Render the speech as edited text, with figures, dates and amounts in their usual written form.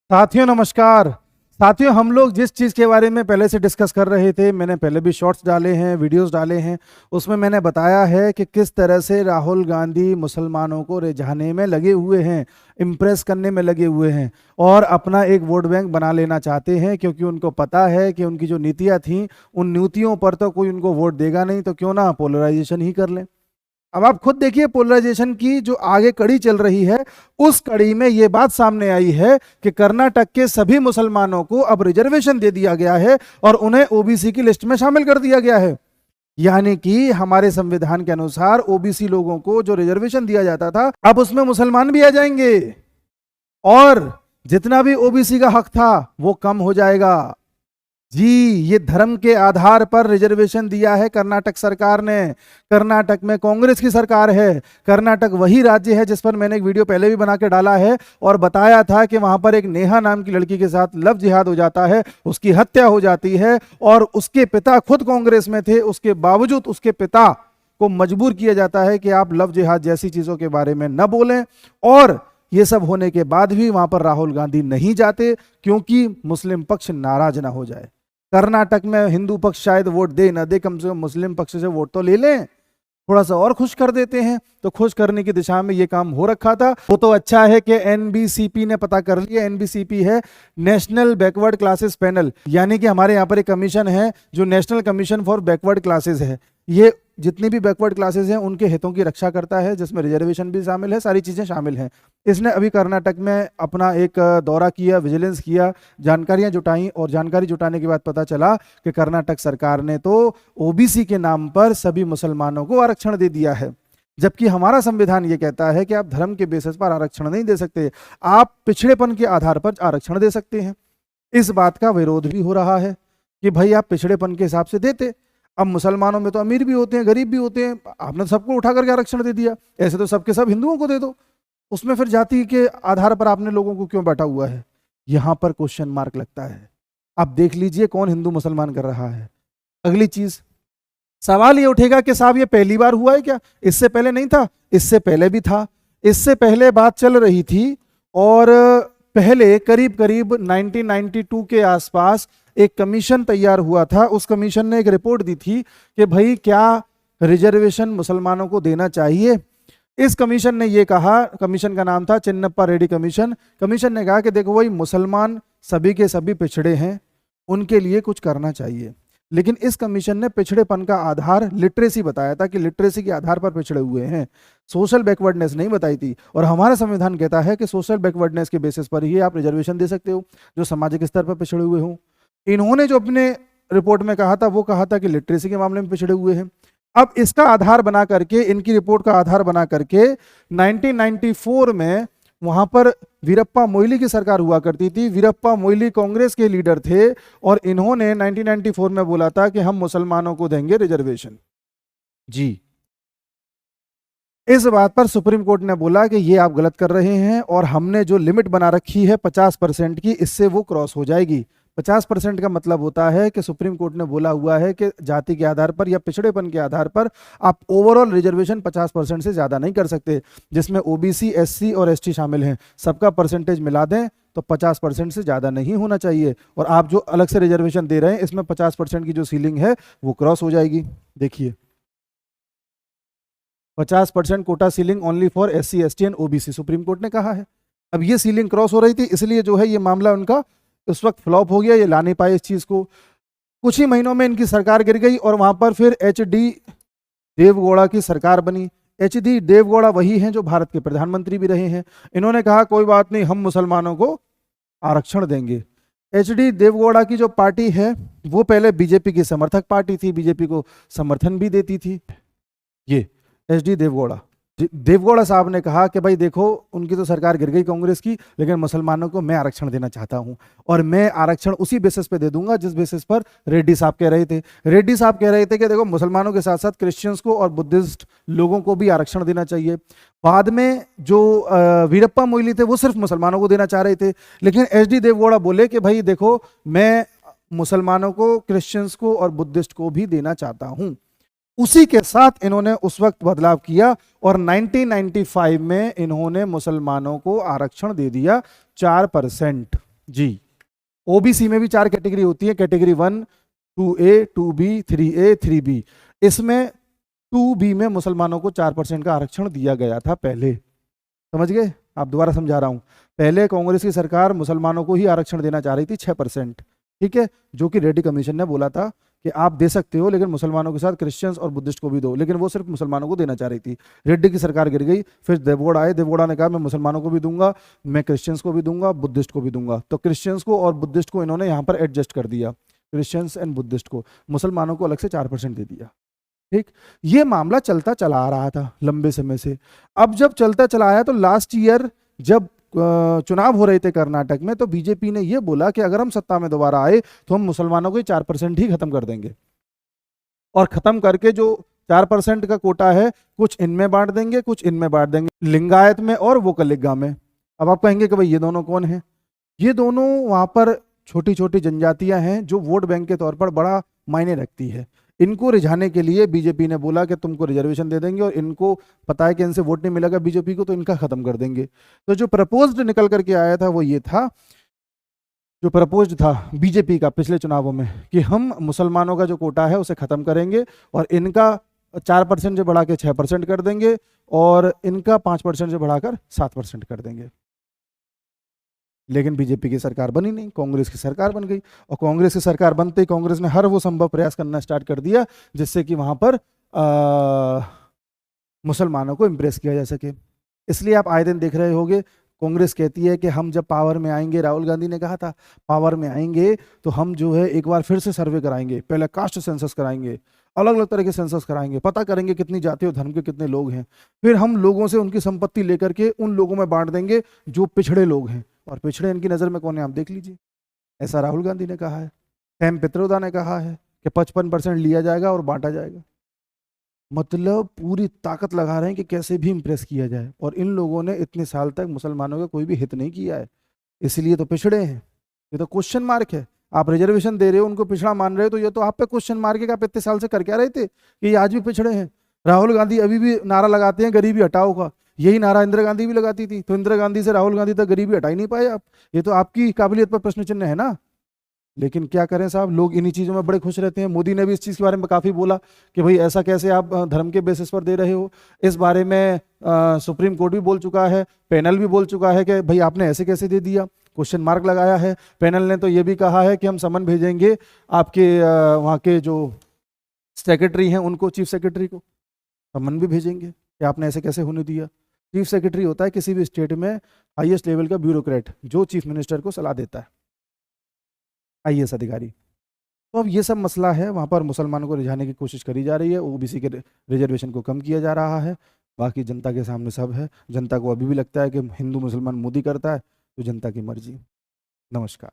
साथियों नमस्कार। साथियों, हम लोग जिस चीज़ के बारे में पहले से डिस्कस कर रहे थे, मैंने पहले भी शॉर्ट्स डाले हैं, वीडियोस डाले हैं, उसमें मैंने बताया है कि किस तरह से राहुल गांधी मुसलमानों को रिझाने में लगे हुए हैं, इम्प्रेस करने में लगे हुए हैं और अपना एक वोट बैंक बना लेना चाहते हैं, क्योंकि उनको पता है कि उनकी जो नीतियाँ थीं उन नीतियों पर तो कोई उनको वोट देगा नहीं, तो क्यों ना पोलराइजेशन ही कर लें। अब आप खुद देखिए, पोलराइजेशन की जो आगे कड़ी चल रही है, उस कड़ी में यह बात सामने आई है कि कर्नाटक के सभी मुसलमानों को अब रिजर्वेशन दे दिया गया है और उन्हें ओबीसी की लिस्ट में शामिल कर दिया गया है। यानी कि हमारे संविधान के अनुसार ओबीसी लोगों को जो रिजर्वेशन दिया जाता था, अब उसमें मुसलमान भी आ जाएंगे और जितना भी ओबीसी का हक था वो कम हो जाएगा। जी, ये धर्म के आधार पर रिजर्वेशन दिया है कर्नाटक सरकार ने। कर्नाटक में कांग्रेस की सरकार है। कर्नाटक वही राज्य है जिस पर मैंने एक वीडियो पहले भी बना के डाला है और बताया था कि वहां पर एक नेहा नाम की लड़की के साथ लव जिहाद हो जाता है, उसकी हत्या हो जाती है और उसके पिता खुद कांग्रेस में थे, उसके बावजूद उसके पिता को मजबूर किया जाता है कि आप लव जिहाद जैसी चीजों के बारे में न बोलें। और ये सब होने के बाद भी वहां पर राहुल गांधी नहीं जाते, क्योंकि मुस्लिम पक्ष नाराज ना हो जाए। कर्नाटक में हिंदू पक्ष शायद वोट दे ना दे, कम से कम मुस्लिम पक्ष से वोट तो ले लें, थोड़ा सा और खुश कर देते हैं। तो खुश करने की दिशा में ये काम हो रखा था। वो तो अच्छा है कि एनबीसीपी ने पता कर लिया। एनबीसीपी है नेशनल बैकवर्ड क्लासेस पैनल, यानी कि हमारे यहाँ पर एक कमीशन है जो national commission for backward classes है। ये जितनी भी बैकवर्ड क्लासेस हैं उनके हितों की रक्षा करता है, जिसमें रिजर्वेशन भी शामिल है, सारी चीज़ें शामिल हैं। इसने अभी कर्नाटक में अपना एक दौरा किया, विजिलेंस किया, जानकारियां जुटाई और जानकारी जुटाने के बाद पता चला कि कर्नाटक सरकार ने तो ओबीसी के नाम पर सभी मुसलमानों को आरक्षण दे दिया है, जबकि हमारा संविधान ये कहता है कि आप धर्म के बेसिस पर आरक्षण नहीं दे सकते, आप पिछड़ेपन के आधार पर आरक्षण दे सकते हैं। इस बात का विरोध भी हो रहा है कि भाई आप पिछड़ेपन के हिसाब से देते। अब मुसलमानों में तो अमीर भी होते हैं, गरीब भी होते हैं, आपने सबको उठा करके आरक्षण दे दिया, ऐसे तो सबके सब हिंदुओं को दे दो। उसमें फिर जाति के आधार पर आपने लोगों को क्यों बांटा हुआ है? यहां पर क्वेश्चन मार्क लगता है। अब देख लीजिए कौन हिंदू मुसलमान कर रहा है। अगली चीज, सवाल ये उठेगा कि साहब ये पहली बार हुआ है क्या? इससे पहले नहीं था? इससे पहले भी था। इससे पहले बात चल रही थी और पहले करीब करीब 1992 के आसपास एक कमीशन तैयार हुआ था। उस कमीशन ने एक रिपोर्ट दी थी कि भाई क्या रिजर्वेशन मुसलमानों को देना चाहिए। इस कमीशन ने ये कहा, कमीशन का नाम था चिन्नप्पा रेड्डी कमीशन। कमीशन ने कहा कि देखो भाई, मुसलमान सभी के सभी पिछड़े हैं, उनके लिए कुछ करना चाहिए। लेकिन इस कमीशन ने पिछड़ेपन का आधार लिटरेसी बताया था कि लिटरेसी के आधार पर पिछड़े हुए हैं, सोशल बैकवर्डनेस नहीं बताई थी। और हमारा संविधान कहता है कि सोशल बैकवर्डनेस के बेसिस पर ही आप रिजर्वेशन दे सकते हो जो सामाजिक स्तर पर पिछड़े हुए हों। इन्होंने जो अपने रिपोर्ट में कहा था वो कहा था कि लिटरेसी के मामले में पिछड़े हुए हैं। अब इसका आधार बना करके, इनकी रिपोर्ट का आधार बना करके 1994 में वहां पर वीरप्पा मोइली की सरकार हुआ करती थी। वीरप्पा मोइली कांग्रेस के लीडर थे और इन्होंने 1994 में बोला था कि हम मुसलमानों को देंगे रिजर्वेशन। जी, इस बात पर सुप्रीम कोर्ट ने बोला कि ये आप गलत कर रहे हैं और हमने जो लिमिट बना रखी है 50% की, इससे वो क्रॉस हो जाएगी। 50% का मतलब होता है कि सुप्रीम कोर्ट ने बोला हुआ है कि जाति के आधार पर या पिछड़ेपन के आधार पर आप ओवरऑल रिजर्वेशन 50% से ज़्यादा नहीं कर सकते, जिसमें ओबीसी, एससी और एसटी शामिल हैं। सबका परसेंटेज मिला दें तो 50% से ज़्यादा नहीं होना चाहिए। और आप जो अलग से रिजर्वेशन दे रहे हैं इसमें 50% की जो सीलिंग है वो क्रॉस हो जाएगी। देखिए, 50% quota ceiling only for SC, ST and OBC, supreme court ने कहा है। अब ये सीलिंग क्रॉस हो रही थी, इसलिए जो है ये मामला उनका उस वक्त फ्लॉप हो गया, ये ला नहीं पाए इस चीज को। कुछ ही महीनों में इनकी सरकार गिर गई और वहां पर फिर एच.डी. देवगौड़ा की सरकार बनी। एच.डी. देवगौड़ा वही हैं जो भारत के प्रधानमंत्री भी रहे हैं। इन्होंने कहा कोई बात नहीं, हम मुसलमानों को आरक्षण देंगे। एच.डी. देवगौड़ा की जो पार्टी है वो पहले बीजेपी की समर्थक पार्टी थी, बीजेपी को समर्थन भी देती थी। ये एच.डी. देवगौड़ा साहब ने कहा कि भाई देखो, उनकी तो सरकार गिर गई कांग्रेस की, लेकिन मुसलमानों को मैं आरक्षण देना चाहता हूं और मैं आरक्षण उसी बेसिस पे दे दूंगा जिस बेसिस पर रेड्डी साहब कह रहे थे। रेड्डी साहब कह रहे थे कि देखो, मुसलमानों के साथ साथ क्रिश्चियंस को और बुद्धिस्ट लोगों को भी आरक्षण देना चाहिए। बाद में जो वीरप्पा मोइली थे वो सिर्फ मुसलमानों को देना चाह रहे थे, लेकिन एच.डी. देवगौड़ा बोले कि भाई देखो, मैं मुसलमानों को, क्रिश्चियंस को और बुद्धिस्ट को भी देना चाहता हूं। उसी के साथ इन्होंने उस वक्त बदलाव किया और 1995 में इन्होंने मुसलमानों को आरक्षण दे दिया 4%। जी। ओबीसी में भी 4 कैटेगरी होती है, category 1, 2A, 2B, 3A, 3B। इसमें 2B में मुसलमानों को 4% का आरक्षण दिया गया था पहले, समझ गए? आप दोबारा समझा रहा हूं, पहले कांग्रेस की सरकार मुसलमानों को ही आरक्षण देना चाह रही थी 6%, ठीक है, जो कि रेड्डी कमीशन ने बोला था कि आप दे सकते हो लेकिन मुसलमानों के साथ क्रिश्चियंस और बुद्धिस्ट को भी दो, लेकिन वो सिर्फ मुसलमानों को देना चाह रही थी। रेड्डी की सरकार गिर गई, फिर देवगौड़ा आए, देवगौड़ा ने कहा मैं मुसलमानों को भी दूंगा, मैं क्रिश्चियंस को भी दूंगा, बुद्धिस्ट को भी दूंगा। तो क्रिश्चियंस को और बुद्धिस्ट को इन्होंने यहाँ पर एडजस्ट कर दिया, क्रिश्चियंस एंड बुद्धिस्ट को, मुसलमानों को अलग से 4% दे दिया। ठीक, ये मामला चलता चला आ रहा था लंबे समय से। अब जब चलता चला आया तो लास्ट ईयर जब चुनाव हो रहे थे कर्नाटक में, तो बीजेपी ने ये बोला कि अगर हम सत्ता में दोबारा आए तो हम मुसलमानों को 4% ही खत्म कर देंगे, और खत्म करके जो 4% का कोटा है कुछ इनमें बांट देंगे, कुछ इनमें बांट देंगे, लिंगायत में और वोकलिगा में। अब आप कहेंगे कि भाई ये दोनों कौन है? ये दोनों वहां पर छोटी छोटी जनजातियां हैं जो वोट बैंक के तौर पर बड़ा मायने रखती है। इनको रिझाने के लिए बीजेपी ने बोला कि तुमको रिजर्वेशन दे देंगे, और इनको पता है कि इनसे वोट नहीं मिलेगा बीजेपी को, तो इनका खत्म कर देंगे। तो जो प्रपोज्ड निकल करके आया था वो ये था, जो प्रपोज्ड था बीजेपी का पिछले चुनावों में, कि हम मुसलमानों का जो कोटा है उसे खत्म करेंगे और इनका 4% से बढ़ा के 6% कर देंगे, और इनका 5% से बढ़ाकर 7% कर देंगे। लेकिन बीजेपी की सरकार बनी नहीं, कांग्रेस की सरकार बन गई, और कांग्रेस की सरकार बनते ही कांग्रेस ने हर वो संभव प्रयास करना स्टार्ट कर दिया जिससे कि वहां पर मुसलमानों को इम्प्रेस किया जा सके। इसलिए आप आए दिन देख रहे होंगे कांग्रेस कहती है कि हम जब पावर में आएंगे, राहुल गांधी ने कहा था पावर में आएंगे तो हम जो है एक बार फिर से सर्वे कराएंगे, पहले कास्ट सेंसस कराएंगे, अलग अलग तरह के सेंसस कराएंगे, पता करेंगे कितनी जाति और धर्म के कितने लोग हैं, फिर हम लोगों से उनकी संपत्ति लेकर के उन लोगों में बांट देंगे जो पिछड़े लोग हैं। और पिछड़े इनकी नज़र में कौन है आप देख लीजिए, ऐसा राहुल गांधी ने कहा है, एम पित्रोदा ने कहा है कि 55% लिया जाएगा और बांटा जाएगा। मतलब पूरी ताकत लगा रहे हैं कि कैसे भी इंप्रेस किया जाए, और इन लोगों ने इतने साल तक मुसलमानों का कोई भी हित नहीं किया है, इसलिए तो पिछड़े हैं। ये तो क्वेश्चन मार्क है, आप रिजर्वेशन दे रहे हो उनको पिछड़ा मान रहे हो, तो ये तो आप पे क्वेश्चन मार्क है कि आप इतने साल से कर क्या रहे थे कि ये आज भी पिछड़े हैं। राहुल गांधी अभी भी नारा लगाते हैं गरीबी हटाओ का, यही नारा इंदिरा गांधी भी लगाती थी, तो इंदिरा गांधी से राहुल गांधी तक गरीबी हटा ही नहीं पाए आप, ये तो आपकी काबिलियत पर प्रश्न चिन्ह है ना। लेकिन क्या करें साहब, लोग इन्हीं चीज़ों में बड़े खुश रहते हैं। मोदी ने भी इस चीज़ के बारे में काफ़ी बोला कि भाई ऐसा कैसे आप धर्म के बेसिस पर दे रहे हो। इस बारे में सुप्रीम कोर्ट भी बोल चुका है, पैनल भी बोल चुका है कि भाई आपने ऐसे कैसे दे दिया, क्वेश्चन मार्क लगाया है। पैनल ने तो ये भी कहा है कि हम समन भेजेंगे आपके वहाँ के जो सेक्रेटरी हैं उनको, चीफ सेक्रेटरी को समन भी भेजेंगे कि आपने ऐसे कैसे होने दिया। चीफ सेक्रेटरी होता है किसी भी स्टेट में हाईएस्ट लेवल का ब्यूरोक्रेट जो चीफ मिनिस्टर को सलाह देता है, आईएएस अधिकारी। तो अब ये सब मसला है, वहाँ पर मुसलमानों को रिझाने की कोशिश करी जा रही है, ओबीसी के रिजर्वेशन को कम किया जा रहा है। बाकी जनता के सामने सब है, जनता को अभी भी लगता है कि हिंदू मुसलमान मोदी करता है, तो जनता की मर्जी। नमस्कार।